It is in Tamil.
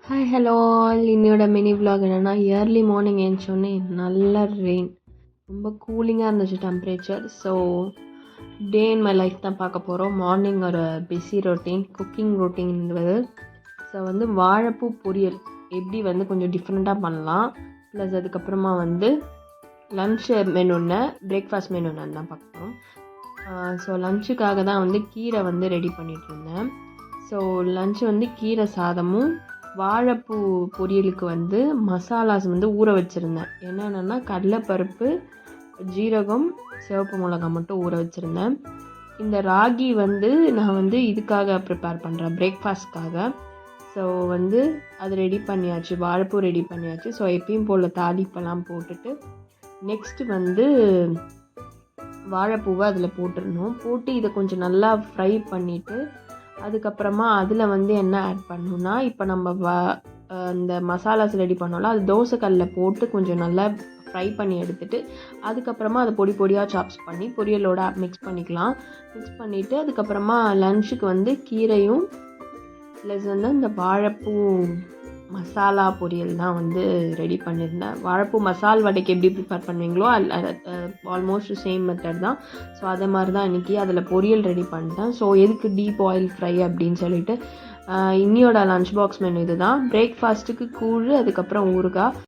Hi hello all. இன்னையோட மினி vlog என்னென்னா இயர்லி மார்னிங் ஏஞ்சோடனே நல்ல ரெயின், ரொம்ப கூலிங்காக இருந்துச்சு temperature. So day in my life தான் பார்க்க போகிறோம். மார்னிங் ஒரு பிஸி ரொட்டீன், குக்கிங் ரொட்டீன்றது. ஸோ வாழைப்பூ பொரியல் எப்படி கொஞ்சம் டிஃப்ரெண்ட்டாக பண்ணலாம், ப்ளஸ் அதுக்கப்புறமா லன்ச் மெனுன்னு பிரேக்ஃபாஸ்ட் மெனுன்னு தான் பார்க்குறோம். ஸோ லன்ச்சுக்காக தான் கீரை ரெடி பண்ணிகிட்டு இருந்தேன். ஸோ லன்ச் கீரை சாதமும் வாழைப்பூ பொரியலுக்கு மசாலாஸ் ஊற வச்சுருந்தேன். என்னென்னா கடலைப்பருப்பு, ஜீரகம், சிவப்பு மிளகா மட்டும் ஊற வச்சுருந்தேன். இந்த ராகி நான் இதுக்காக ப்ரிப்பேர் பண்ணுறேன், பிரேக்ஃபாஸ்ட்காக. ஸோ அது ரெடி பண்ணியாச்சு, வாழைப்பூ ரெடி பண்ணியாச்சு. ஸோ எப்பயும் போல் தாளிப்பெல்லாம் போட்டுட்டு நெக்ஸ்ட்டு வாழைப்பூவை அதில் போட்டுடணும். போட்டு இதை கொஞ்சம் நல்லா ஃப்ரை பண்ணிவிட்டு அதுக்கப்புறமா அதில் என்ன ஆட் பண்ணணுன்னா, இப்போ நம்ம இந்த மசாலாஸ் ரெடி பண்ணோம்ல, அது தோசைக்கல்லில் போட்டு கொஞ்சம் நல்லா ஃப்ரை பண்ணி எடுத்துகிட்டு அதுக்கப்புறமா அதை பொடி பொடியாக சாப்ஸ் பண்ணி பொரியலோட மிக்ஸ் பண்ணிக்கலாம். மிக்ஸ் பண்ணிவிட்டு அதுக்கப்புறமா லன்ச்சுக்கு கீரையும் ப்ளஸ் இந்த வாழைப்பூ மசாலா பொரியல் தான் ரெடி பண்ணியிருந்தேன். வாழைப்பூ மசால் வடைக்கு எப்படி ப்ரிப்பேர் பண்ணுவீங்களோ ஆல்மோஸ்ட் சேம் மெத்தட் தான். ஸோ அதே மாதிரி தான் இன்றைக்கி அதில் பொரியல் ரெடி பண்ணிட்டேன். ஸோ எதுக்கு டீப் ஆயில் ஃப்ரை அப்படின்னு சொல்லிட்டு இன்னியோட லன்ச் பாக்ஸ் மெனு இது தான். பிரேக்ஃபாஸ்ட்டுக்கு கூழ், அதுக்கப்புறம் ஊறுகாய்.